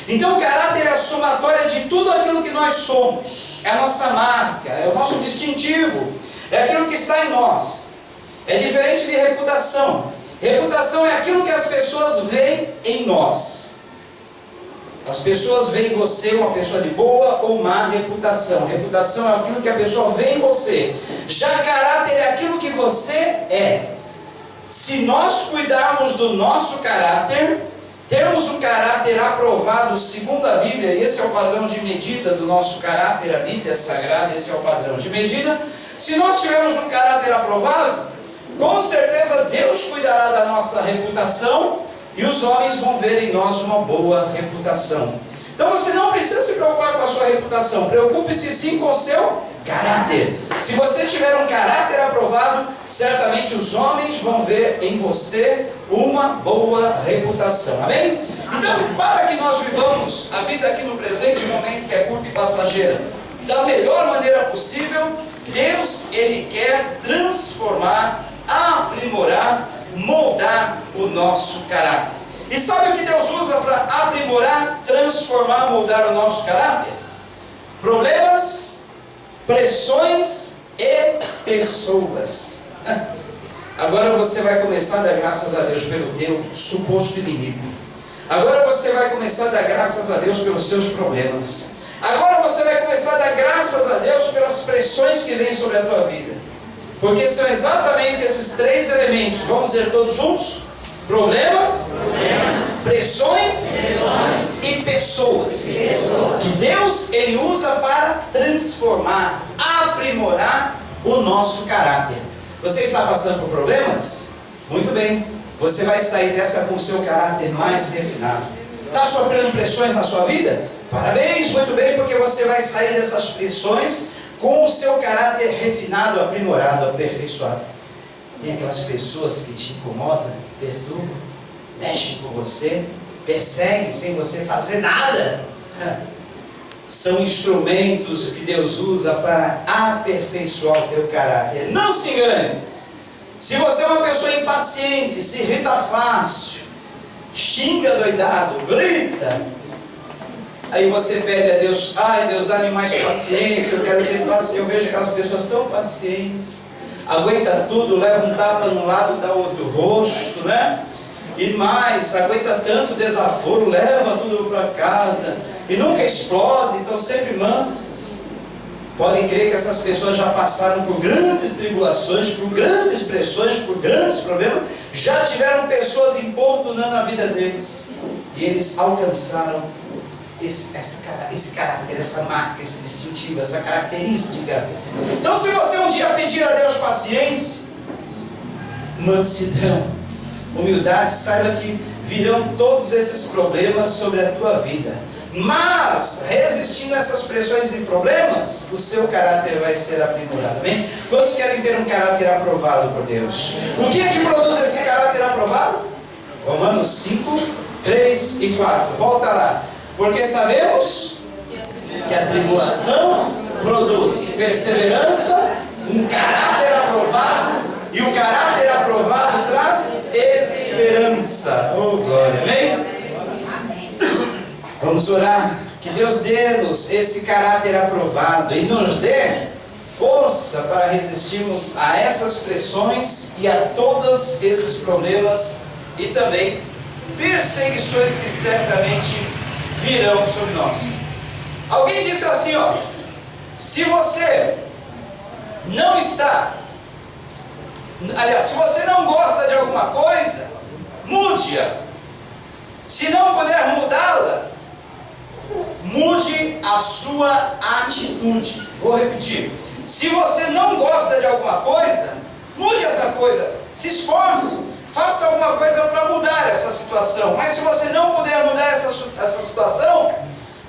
Então o caráter é a somatória de tudo aquilo que nós somos. É a nossa marca, é o nosso distintivo, é aquilo que está em nós. É diferente de reputação. Reputação é aquilo que as pessoas veem em nós. As pessoas veem você uma pessoa de boa ou má reputação. Reputação é aquilo que a pessoa vê em você. Já caráter é aquilo que você é. Se nós cuidarmos do nosso caráter, termos um caráter aprovado segundo a Bíblia, e esse é o padrão de medida do nosso caráter, a Bíblia Sagrada, esse é o padrão de medida. Se nós tivermos um caráter aprovado, com certeza Deus cuidará da nossa reputação e os homens vão ver em nós uma boa reputação. Então você não precisa se preocupar com a sua reputação, preocupe-se sim com o seu caráter. Se você tiver um caráter aprovado, certamente os homens vão ver em você uma boa reputação. Amém? Então, para que nós vivamos a vida aqui no presente momento, que é curta e passageira, da melhor maneira possível, Deus, Ele quer transformar, aprimorar, moldar o nosso caráter. E sabe o que Deus usa para aprimorar, transformar, moldar o nosso caráter? Problemas, pressões e pessoas. Agora você vai começar a dar graças a Deus pelo teu suposto inimigo. Agora você vai começar a dar graças a Deus pelos seus problemas. Agora você vai começar a dar graças a Deus pelas pressões que vêm sobre a tua vida. Porque são exatamente esses três elementos. Vamos dizer todos juntos? Problemas, pressões e pessoas. Que Deus, Ele usa para transformar, aprimorar o nosso caráter. Você está passando por problemas? Muito bem. Você vai sair dessa com o seu caráter mais refinado. Está sofrendo pressões na sua vida? Parabéns, muito bem, porque você vai sair dessas pressões com o seu caráter refinado, aprimorado, aperfeiçoado. Tem aquelas pessoas que te incomodam, perturbam, mexem com você, perseguem sem você fazer nada. São instrumentos que Deus usa para aperfeiçoar o teu caráter. Não se engane. Se você é uma pessoa impaciente, se irrita fácil, xinga doidado, grita, aí você pede a Deus, ai Deus, dá-me mais paciência, eu quero ter paciência. Eu vejo aquelas pessoas tão pacientes, aguenta tudo, leva um tapa num lado, dá outro rosto, né? E mais, aguenta tanto desaforo, leva tudo para casa, e nunca explode, estão sempre mansas. Podem crer que essas pessoas já passaram por grandes tribulações, por grandes pressões, por grandes problemas, já tiveram pessoas importunando a vida deles, e eles alcançaram esse caráter, essa marca, esse distintivo, essa característica. Então, se você um dia pedir a Deus paciência, mansidão, humildade, saiba que virão todos esses problemas sobre a tua vida. Mas, resistindo a essas pressões e problemas, o seu caráter vai ser aprimorado. Amém? Quantos querem ter um caráter aprovado por Deus? O que é que produz esse caráter aprovado? Romanos 5, 3 e 4. Volta lá. Porque sabemos que a tribulação produz perseverança, um caráter aprovado, e o caráter aprovado traz esperança. Oh, glória! Amém? Vamos orar. Que Deus dê-nos esse caráter aprovado e nos dê força para resistirmos a essas pressões e a todos esses problemas e também perseguições que certamente virão sobre nós. Alguém disse assim, ó: se você não está, aliás, se você não gosta de alguma coisa, mude-a. Se não puder mudá-la, mude a sua atitude. Vou repetir. Se você não gosta de alguma coisa, mude essa coisa. Se esforce, faça alguma coisa para mudar essa situação. Mas se você não puder mudar essa situação,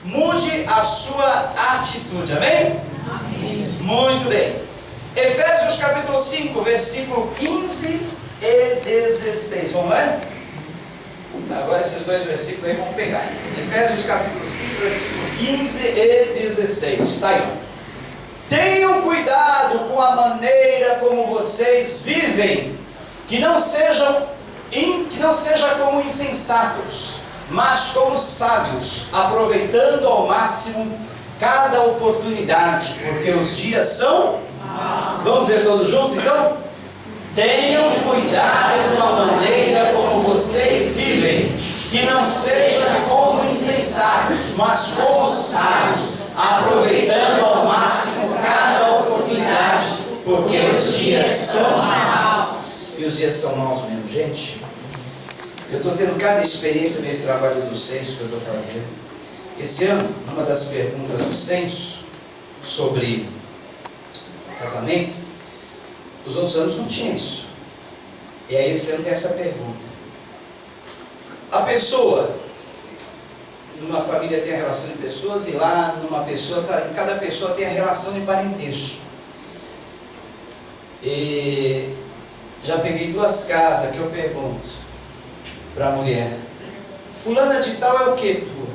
mude a sua atitude. Amém? Amém. Muito bem. Efésios capítulo 5, versículo 15 e 16. Vamos lá? Agora esses dois versículos aí vão pegar. Efésios capítulo 5, versículo 15 e 16. Está aí. Tenham cuidado com a maneira como vocês vivem, que não seja como insensatos, mas como sábios, aproveitando ao máximo cada oportunidade, porque os dias são maus. Vamos ver todos juntos então? Tenham cuidado com a maneira como vocês vivem, que não seja como insensatos, mas como sábios, aproveitando ao máximo cada oportunidade, porque os dias são maus. E os dias são maus mesmo, gente. Eu estou tendo cada experiência nesse trabalho do censo que eu estou fazendo. Esse ano, uma das perguntas do censo sobre casamento, os outros anos não tinha isso. E aí esse ano tem essa pergunta. A pessoa, numa família tem a relação de pessoas, e lá numa pessoa, em cada pessoa tem a relação de parentesco. E já peguei 2 casas que eu pergunto para a mulher: fulana de tal é o que tua?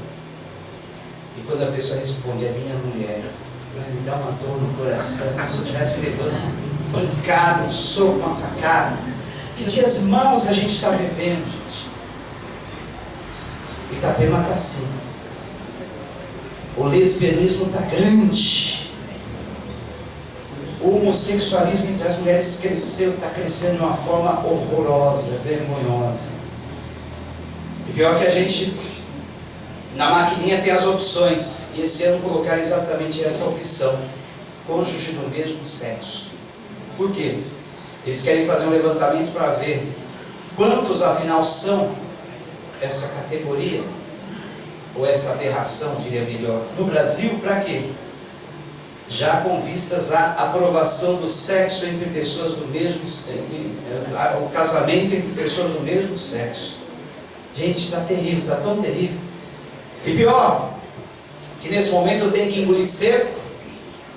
E quando a pessoa responde: é minha mulher, me dá uma dor no coração, como se eu estivesse levando uma pancada, um soco, uma facada. Que dias maus a gente está vivendo, gente. Itapema está assim. O lesbianismo está grande. O homossexualismo entre as mulheres cresceu, está crescendo de uma forma horrorosa, vergonhosa. E pior que a gente, na maquininha tem as opções, e esse ano colocaram exatamente essa opção: cônjuge do mesmo sexo. Por quê? Eles querem fazer um levantamento para ver quantos afinal são essa categoria, ou essa aberração, diria melhor, no Brasil. Para quê? Já com vistas à aprovação do sexo entre pessoas do mesmo, o casamento entre pessoas do mesmo sexo. Gente, está terrível, está tão terrível. E pior, que nesse momento eu tenho que engolir seco,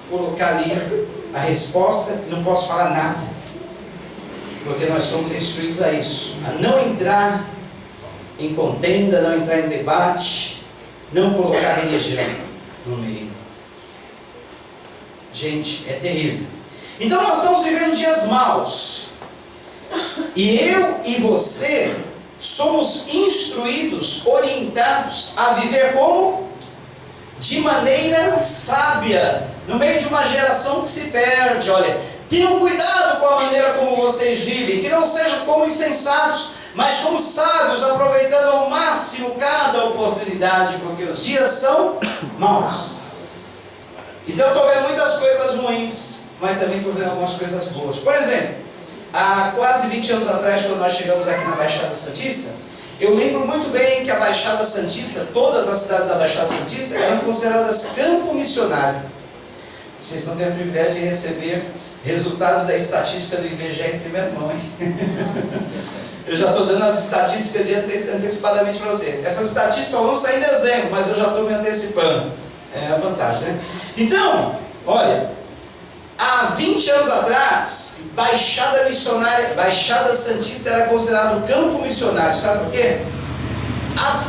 colocar ali a resposta, e não posso falar nada, porque nós somos instruídos a isso, a não entrar em contenda, não entrar em debate, não colocar religião no meio. Gente, é terrível. Então nós estamos vivendo dias maus, e eu e você somos instruídos, orientados a viver como? De maneira sábia, no meio de uma geração que se perde. Olha, tenham cuidado com a maneira como vocês vivem, que não sejam como insensatos, mas como sábios, aproveitando ao máximo cada oportunidade, porque os dias são maus. Então eu estou vendo muitas coisas ruins, mas também estou vendo algumas coisas boas. Por exemplo, há quase 20 anos atrás, quando nós chegamos aqui na Baixada Santista, eu lembro muito bem que a Baixada Santista, todas as cidades da Baixada Santista, eram consideradas campo missionário. Vocês não têm o privilégio de receber resultados da estatística do IBGE em primeira mão, hein? Eu já estou dando as estatísticas antecipadamente para você. Essas estatísticas só vão sair em dezembro, mas eu já estou me antecipando. É a vantagem, né? Então, olha, há 20 anos atrás, Baixada Missionária, Baixada Santista era considerado campo missionário. Sabe por quê?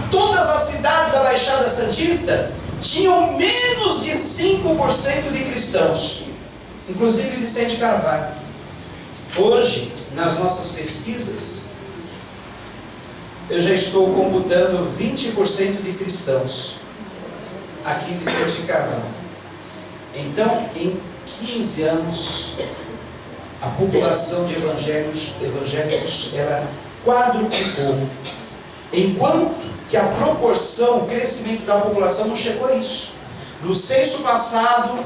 Todas as cidades da Baixada Santista tinham menos de 5% de cristãos, inclusive Vicente Carvalho. Hoje, nas nossas pesquisas, eu já estou computando 20% de cristãos aqui em Vicente Carvalho. Então, em 15 anos, a população de evangélicos ela quadruplicou, enquanto que a proporção, o crescimento da população não chegou a isso. No censo passado,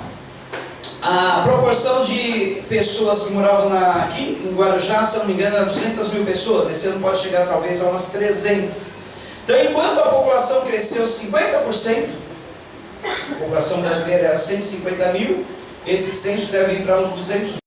a proporção de pessoas que moravam aqui em Guarujá, se não me engano, era 200 mil pessoas. Esse ano pode chegar talvez a umas 300. Então, enquanto a população cresceu 50%, a população brasileira era 150 mil, esse censo deve ir para uns 200